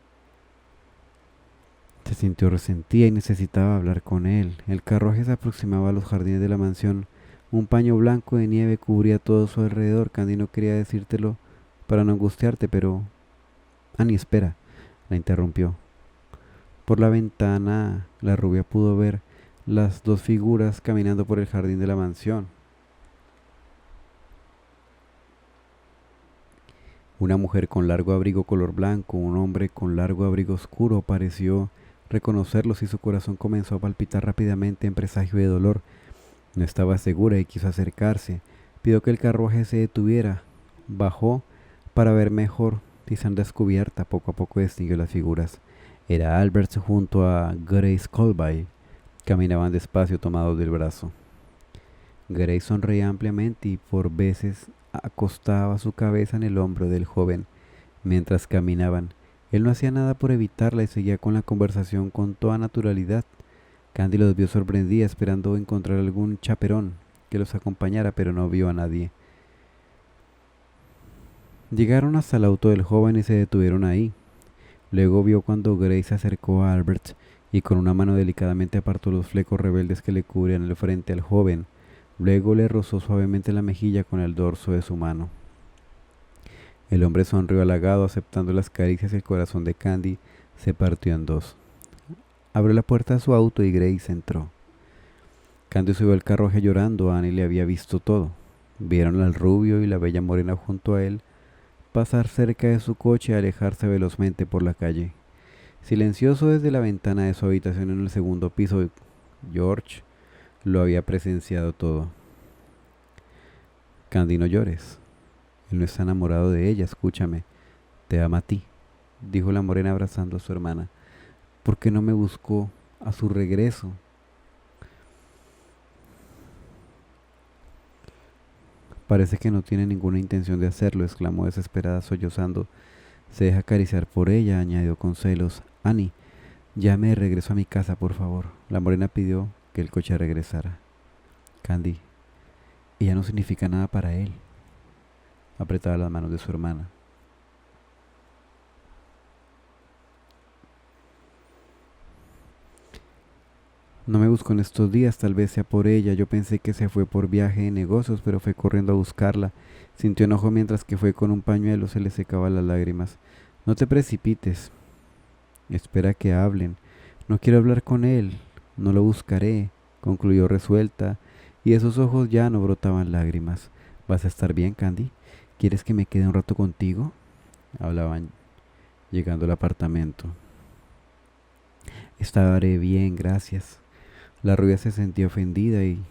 Se sintió resentida y necesitaba hablar con él. El carruaje se aproximaba a los jardines de la mansión. Un paño blanco de nieve cubría todo su alrededor. Candy no quería decírtelo para no angustiarte, pero... Annie, espera, la interrumpió. Por la ventana, la rubia pudo ver las dos figuras caminando por el jardín de la mansión. Una mujer con largo abrigo color blanco, un hombre con largo abrigo oscuro. Pareció reconocerlos y su corazón comenzó a palpitar rápidamente en presagio de dolor. No estaba segura y quiso acercarse. Pidió que el carruaje se detuviera. Bajó para ver mejor y sin descubierta. Poco a poco distinguió las figuras. Era Albert junto a Grace Colby. Caminaban despacio tomados del brazo. Grace sonreía ampliamente y por veces acostaba su cabeza en el hombro del joven mientras caminaban. Él no hacía nada por evitarla y seguía con la conversación con toda naturalidad. Candy los vio sorprendida, esperando encontrar algún chaperón que los acompañara, pero no vio a nadie. Llegaron hasta el auto del joven y se detuvieron ahí. Luego vio cuando Grace se acercó a Albert y con una mano delicadamente apartó los flecos rebeldes que le cubrían el frente al joven. Luego le rozó suavemente la mejilla con el dorso de su mano. El hombre sonrió halagado, aceptando las caricias y el corazón de Candy se partió en dos. Abrió la puerta de su auto y Grace entró. Candy subió al carruaje llorando. Annie le había visto todo. Vieron al rubio y la bella morena junto a él pasar cerca de su coche y alejarse velozmente por la calle. Silencioso desde la ventana de su habitación en el segundo piso, George lo había presenciado todo. Candy, no llores. Él no está enamorado de ella, escúchame. Te ama a ti, dijo la morena abrazando a su hermana. ¿Por qué no me buscó a su regreso? Parece que no tiene ninguna intención de hacerlo, exclamó desesperada sollozando. Se deja acariciar por ella, añadió con celos. Annie, llame de regreso a mi casa, por favor. La morena pidió que el coche regresara. Candy, ella no significa nada para él. Apretaba las manos de su hermana. No me buscó en estos días, tal vez sea por ella. Yo pensé que se fue por viaje de negocios, pero fue corriendo a buscarla. Sintió enojo mientras que fue con un pañuelo, se le secaban las lágrimas. No te precipites. Espera que hablen. No quiero hablar con él. No lo buscaré, concluyó resuelta, y de sus ojos ya no brotaban lágrimas. ¿Vas a estar bien, Candy? ¿Quieres que me quede un rato contigo?, hablaban llegando al apartamento. Estaré bien, gracias. La rubia se sentía ofendida y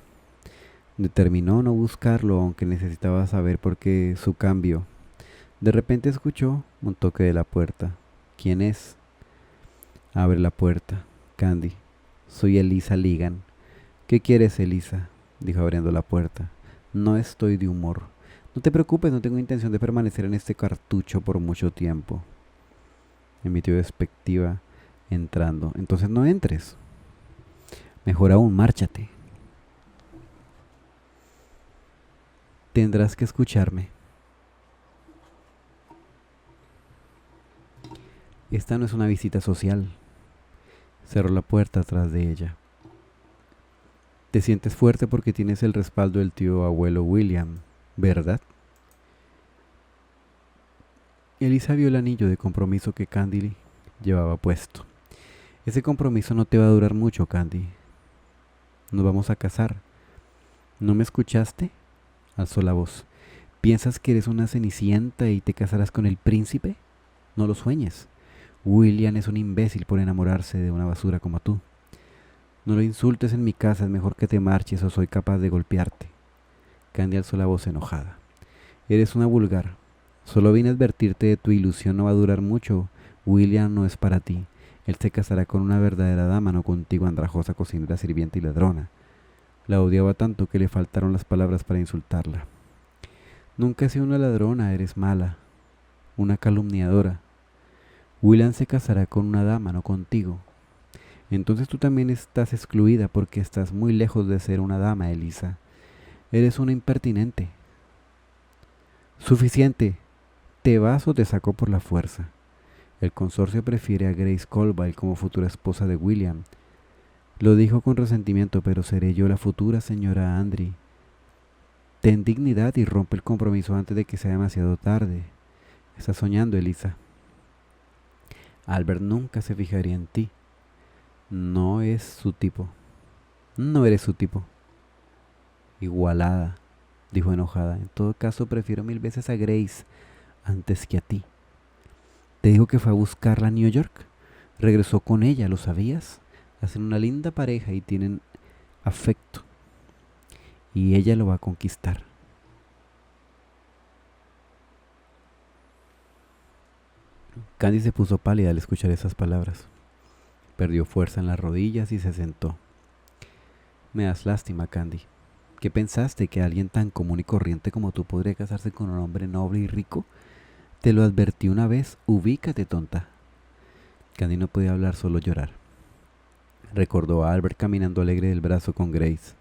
determinó no buscarlo, aunque necesitaba saber por qué su cambio. De repente escuchó un toque de la puerta. ¿Quién es?, Abre la puerta, Candy. Soy Elisa Ligan. ¿Qué quieres, Elisa? Dijo abriendo la puerta. No estoy de humor. No te preocupes, no tengo intención de permanecer en este cartucho por mucho tiempo. Emitió despectiva entrando. Entonces no entres. Mejor aún, márchate. Tendrás que escucharme. Esta no es una visita social. Cerró la puerta atrás de ella. Te sientes fuerte porque tienes el respaldo del tío abuelo William, ¿verdad? Elisa vio el anillo de compromiso que Candy llevaba puesto. Ese compromiso no te va a durar mucho, Candy. Nos vamos a casar. ¿No me escuchaste? Alzó la voz. ¿Piensas que eres una cenicienta y te casarás con el príncipe? No lo sueñes. William es un imbécil por enamorarse de una basura como tú. No lo insultes en mi casa, es mejor que te marches o soy capaz de golpearte. Candy alzó la voz enojada. Eres una vulgar. Solo vine a advertirte de tu ilusión no va a durar mucho. William no es para ti. Él se casará con una verdadera dama, no contigo, andrajosa, cocinera, sirvienta y ladrona. La odiaba tanto que le faltaron las palabras para insultarla. Nunca he sido una ladrona, eres mala, una calumniadora. William se casará con una dama, no contigo. Entonces tú también estás excluida porque estás muy lejos de ser una dama, Elisa. Eres una impertinente. Suficiente. ¿Te vas o te saco por la fuerza? El consorcio prefiere a Grace Colville como futura esposa de William. Lo dijo con resentimiento, pero seré yo la futura señora Andry. Ten dignidad y rompe el compromiso antes de que sea demasiado tarde. Estás soñando, Elisa. Albert nunca se fijaría en ti. No es su tipo. No eres su tipo. Igualada, dijo enojada. En todo caso, prefiero mil veces a Grace antes que a ti. ¿Te dijo que fue a buscarla a New York? Regresó con ella, ¿lo sabías? Hacen una linda pareja y tienen afecto. Y ella lo va a conquistar. Candy se puso pálida al escuchar esas palabras. Perdió fuerza en las rodillas y se sentó. Me das lástima, Candy. ¿Qué pensaste, que alguien tan común y corriente como tú podría casarse con un hombre noble y rico? Te lo advertí una vez, ubícate, tonta. Candy no podía hablar, solo llorar. Recordó a Albert caminando alegre del brazo con Grace.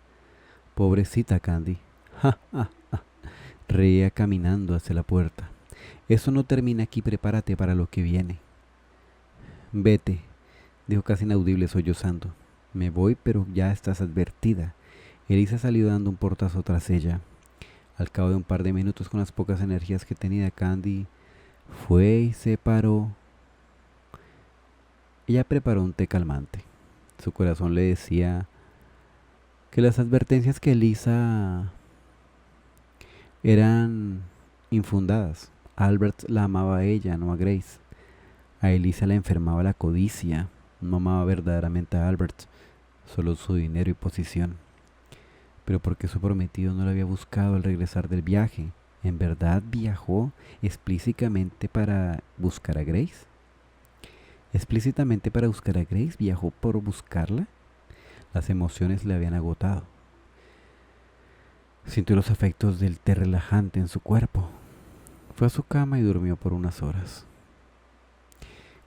Pobrecita Candy. Ja, ja, ja. Reía caminando hacia la puerta. Eso no termina aquí, prepárate para lo que viene. Vete, dijo casi inaudible sollozando. Me voy, pero ya estás advertida. Elisa salió dando un portazo tras ella. Al cabo de un par de minutos, con las pocas energías que tenía, Candy fue y se paró. Ella preparó un té calmante. Su corazón le decía que las advertencias que Elisa eran infundadas. Albert la amaba a ella, no a Grace. A Elisa la enfermaba la codicia. No amaba verdaderamente a Albert, solo su dinero y posición. Pero porque su prometido no la había buscado al regresar del viaje, ¿en verdad viajó explícitamente para buscar a Grace? ¿Explícitamente para buscar a Grace? ¿Viajó por buscarla? Las emociones le habían agotado. Sintió los efectos del té relajante en su cuerpo. Fue a su cama y durmió por unas horas.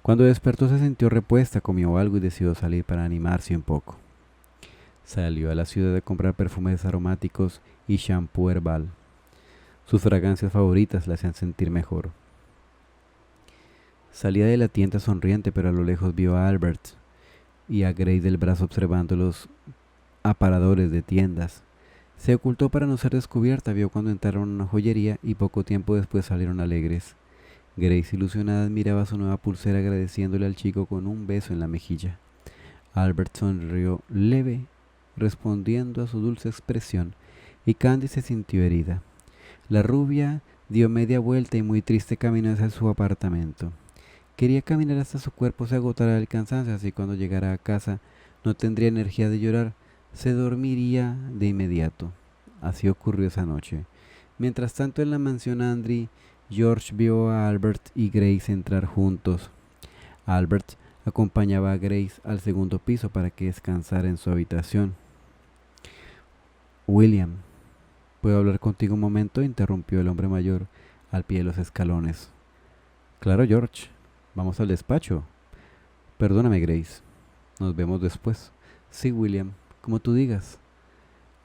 Cuando despertó se sintió repuesta, comió algo y decidió salir para animarse un poco. Salió a la ciudad a comprar perfumes aromáticos y shampoo herbal. Sus fragancias favoritas la hacían sentir mejor. Salía de la tienda sonriente, pero a lo lejos vio a Albert y a Grace del brazo observando los aparadores de tiendas. Se ocultó para no ser descubierta, vio cuando entraron a una joyería y poco tiempo después salieron alegres. Grace, ilusionada, admiraba su nueva pulsera, agradeciéndole al chico con un beso en la mejilla. Albert sonrió leve, respondiendo a su dulce expresión, y Candy se sintió herida. La rubia dio media vuelta y muy triste caminó hacia su apartamento. Quería caminar hasta su cuerpo se agotara del cansancio, así cuando llegara a casa no tendría energía de llorar, se dormiría de inmediato. Así ocurrió esa noche. Mientras tanto, en la mansión Andry, George vio a Albert y Grace entrar juntos. Albert acompañaba a Grace al segundo piso para que descansara en su habitación. William, ¿puedo hablar contigo un momento?, interrumpió el hombre mayor al pie de los escalones. Claro, George. Vamos al despacho. Perdóname, Grace. Nos vemos después. Sí, William, como tú digas.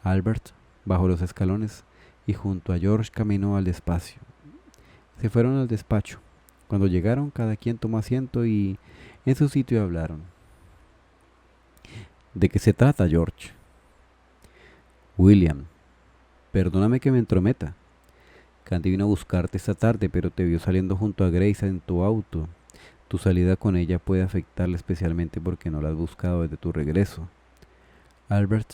Albert bajó los escalones y junto a George caminó al despacio. Se fueron al despacho. Cuando llegaron, cada quien tomó asiento y en su sitio hablaron. ¿De qué se trata, George? William, perdóname que me entrometa. Candy vino a buscarte esta tarde, pero te vio saliendo junto a Grace en tu auto. Tu salida con ella puede afectarle especialmente porque no la has buscado desde tu regreso. Albert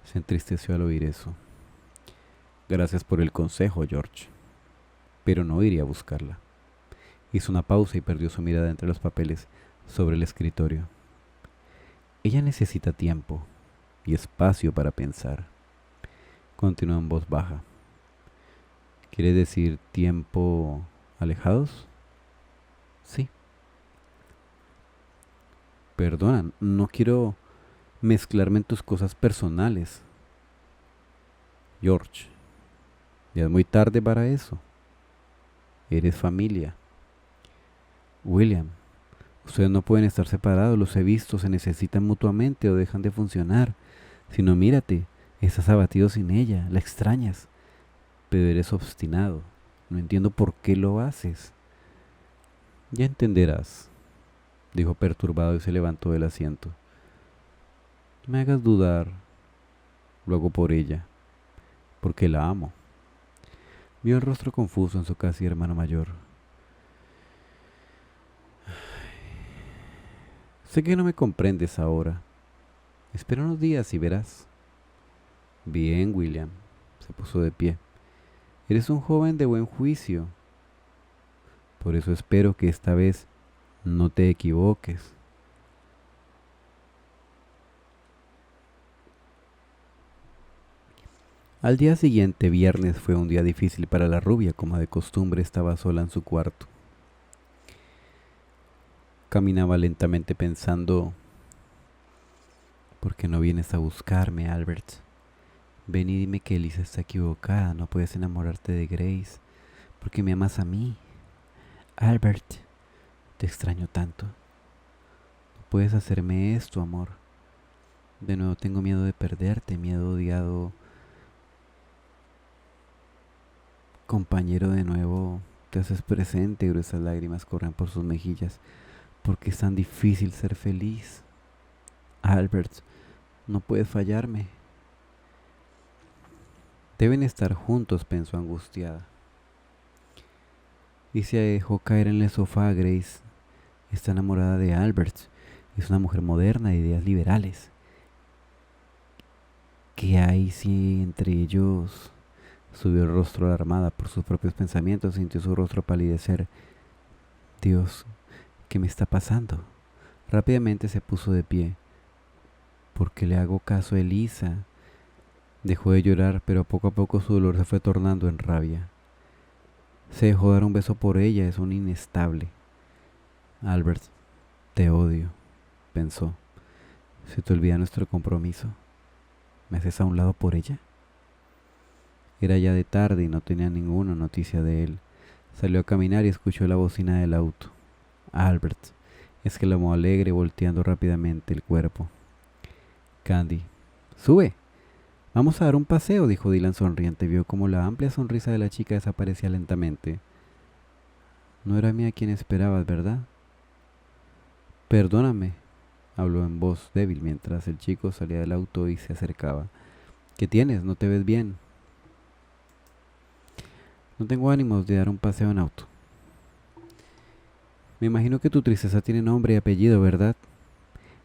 se entristeció al oír eso. Gracias por el consejo, George, pero no iría a buscarla. Hizo una pausa y perdió su mirada entre los papeles sobre el escritorio. Ella necesita tiempo y espacio para pensar. Continuó en voz baja. ¿Quiere decir tiempo alejados? Sí. Perdona, no quiero mezclarme en tus cosas personales. George, ya es muy tarde para eso. Eres familia. William, ustedes no pueden estar separados, los he visto, se necesitan mutuamente o dejan de funcionar. Si no, mírate, estás abatido sin ella, la extrañas, pero eres obstinado. No entiendo por qué lo haces. Ya entenderás, dijo perturbado y se levantó del asiento. No me hagas dudar, lo hago por ella, porque la amo. Vio el rostro confuso en su casi hermano mayor. Sé que no me comprendes ahora. Espera unos días y verás. Bien, William, se puso de pie. Eres un joven de buen juicio. Por eso espero que esta vez no te equivoques. Al día siguiente, viernes, fue un día difícil para la rubia, como de costumbre estaba sola en su cuarto. Caminaba lentamente pensando, ¿por qué no vienes a buscarme, Albert? Ven y dime que Elisa está equivocada, no puedes enamorarte de Grace, porque me amas a mí. Albert, te extraño tanto. No puedes hacerme esto, amor. De nuevo tengo miedo de perderte, miedo odiado. Compañero, de nuevo te haces presente, gruesas lágrimas corren por sus mejillas. ¿Por qué es tan difícil ser feliz? Albert, no puedes fallarme. Deben estar juntos, pensó angustiada. Y se dejó caer en el sofá. Grace está enamorada de Albert. Es una mujer moderna de ideas liberales. ¿Qué hay si entre ellos? Subió el rostro alarmada por sus propios pensamientos, sintió su rostro palidecer. Dios, ¿qué me está pasando? Rápidamente se puso de pie. ¿Por qué le hago caso a Elisa? Dejó de llorar, pero poco a poco su dolor se fue tornando en rabia. Se dejó dar un beso por ella, es un inestable. Albert, te odio, pensó. ¿Se te olvida nuestro compromiso? ¿Me haces a un lado por ella? Era ya de tarde y no tenía ninguna noticia de él. Salió a caminar y escuchó la bocina del auto. Albert, exclamó alegre, volteando rápidamente el cuerpo. Candy, sube. Vamos a dar un paseo, dijo Dylan sonriente. Vio como la amplia sonrisa de la chica desaparecía lentamente. No era a mí a quien esperabas, ¿verdad? Perdóname, habló en voz débil mientras el chico salía del auto y se acercaba. ¿Qué tienes? ¿No te ves bien? No tengo ánimos de dar un paseo en auto. Me imagino que tu tristeza tiene nombre y apellido, ¿verdad?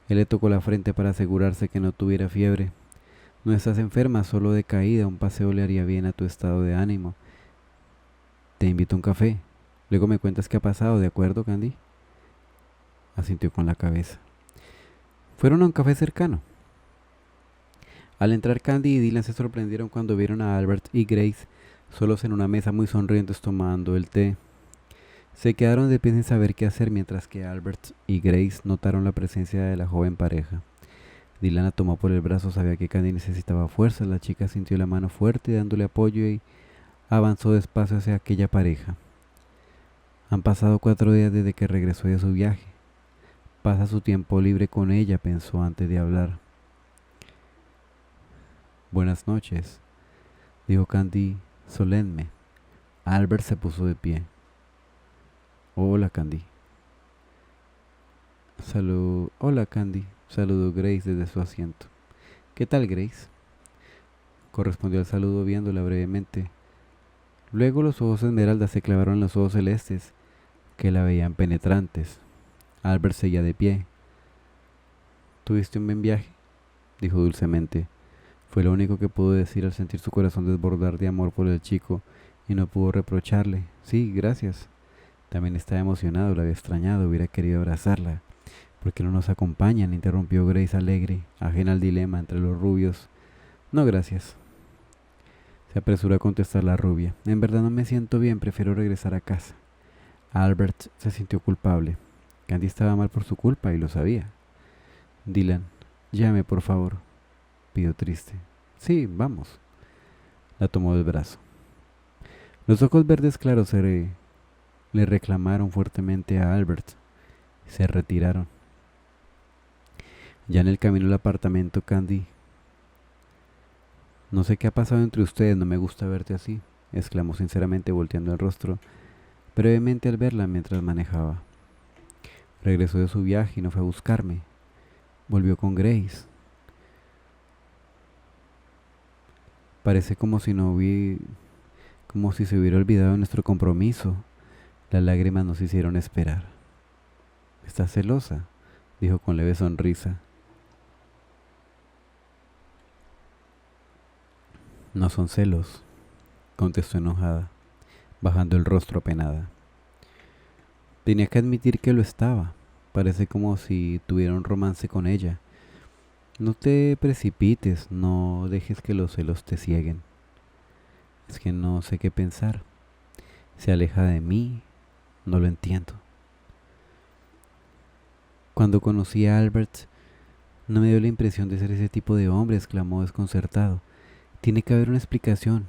Él le tocó la frente para asegurarse que no tuviera fiebre. No estás enferma, solo decaída. Un paseo le haría bien a tu estado de ánimo. Te invito a un café. Luego me cuentas qué ha pasado, ¿de acuerdo, Candy? Asintió con la cabeza. Fueron a un café cercano. Al entrar, Candy y Dylan se sorprendieron cuando vieron a Albert y Grace solos en una mesa muy sonrientes tomando el té. Se quedaron de pie sin saber qué hacer mientras que Albert y Grace notaron la presencia de la joven pareja. Dylan la tomó por el brazo, sabía que Candy necesitaba fuerza. La chica sintió la mano fuerte dándole apoyo y avanzó despacio hacia aquella pareja. Han pasado 4 días desde que regresó de su viaje. Pasa su tiempo libre con ella, pensó antes de hablar. Buenas noches, dijo Candy solemne. Albert se puso de pie. Hola, Candy. Hola, Candy, saludó Grace desde su asiento. ¿Qué tal, Grace? Correspondió al saludo viéndola brevemente. Luego los ojos de Esmeralda se clavaron en los ojos celestes, que la veían penetrantes. Albert seguía de pie. ¿Tuviste un buen viaje?, dijo dulcemente. Fue lo único que pudo decir al sentir su corazón desbordar de amor por el chico, y no pudo reprocharle. Sí, gracias. También estaba emocionado, la había extrañado, hubiera querido abrazarla. ¿Por qué no nos acompañan?, interrumpió Grace alegre, ajena al dilema entre los rubios. No, gracias, se apresuró a contestar la rubia. En verdad no me siento bien, prefiero regresar a casa. Albert se sintió culpable. Candy estaba mal por su culpa y lo sabía. Dylan, llame, por favor, pidió triste. Sí, vamos. La tomó del brazo. Los ojos verdes claros le reclamaron fuertemente a Albert. Se retiraron. Ya en el camino al apartamento, Candy. No sé qué ha pasado entre ustedes, no me gusta verte así, exclamó sinceramente volteando el rostro brevemente al verla mientras manejaba. Regresó de su viaje y no fue a buscarme. Volvió con Grace. Parece como si se hubiera olvidado de nuestro compromiso. Las lágrimas nos hicieron esperar. ¿Estás celosa?, dijo con leve sonrisa. No son celos, contestó enojada, bajando el rostro apenada. Tenía que admitir que lo estaba. Parece como si tuviera un romance con ella. No te precipites, no dejes que los celos te cieguen. Es que no sé qué pensar. Se aleja de mí, no lo entiendo. Cuando conocí a Albert, no me dio la impresión de ser ese tipo de hombre, exclamó desconcertado. Tiene que haber una explicación.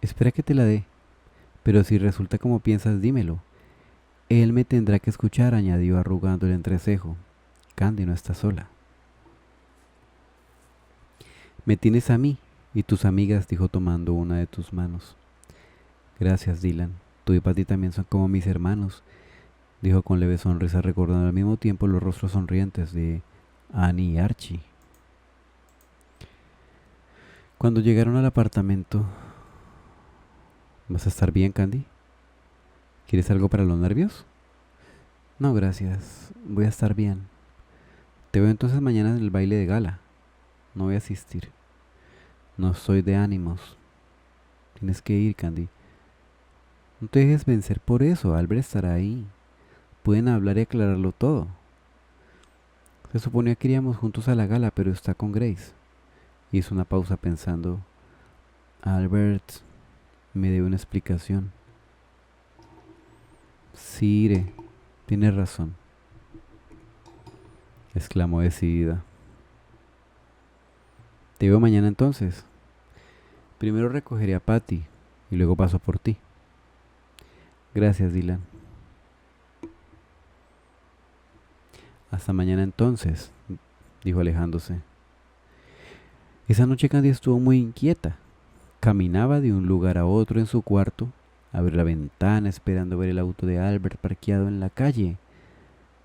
Espera que te la dé, pero si resulta como piensas, dímelo. Él me tendrá que escuchar, añadió arrugando el entrecejo. Candy no está sola. Me tienes a mí y tus amigas, dijo tomando una de tus manos. Gracias, Dylan. Tú y Patty también son como mis hermanos, dijo con leve sonrisa, recordando al mismo tiempo los rostros sonrientes de Annie y Archie. Cuando llegaron al apartamento... ¿Vas a estar bien, Candy? ¿Quieres algo para los nervios? No, gracias. Voy a estar bien. Te veo entonces mañana en el baile de gala. No voy a asistir. No estoy de ánimos. Tienes que ir, Candy. No te dejes vencer por eso. Albert estará ahí. Pueden hablar y aclararlo todo. Se suponía que iríamos juntos a la gala, pero está con Grace. Hizo una pausa pensando. Albert me debe una explicación. Sí, iré. Tienes razón, exclamó decidida. Te veo mañana entonces. Primero recogeré a Patty y luego paso por ti. Gracias, Dylan. Hasta mañana entonces, dijo alejándose. Esa noche Candy estuvo muy inquieta. Caminaba de un lugar a otro en su cuarto, abrió la ventana esperando ver el auto de Albert parqueado en la calle.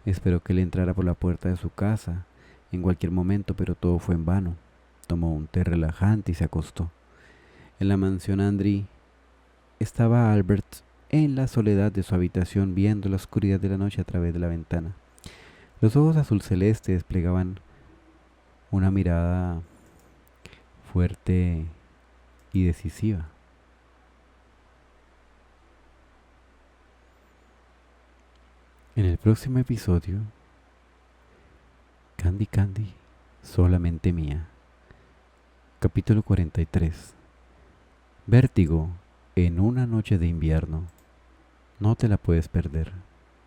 Esperó que le entrara por la puerta de su casa en cualquier momento, pero todo fue en vano. Tomó un té relajante y se acostó. En la mansión Andry estaba Albert en la soledad de su habitación, viendo la oscuridad de la noche a través de la ventana. Los ojos azul celeste desplegaban una mirada fuerte y decisiva. En el próximo episodio, Candy Candy, solamente mía. Capítulo 43. Vértigo en una noche de invierno. No te la puedes perder.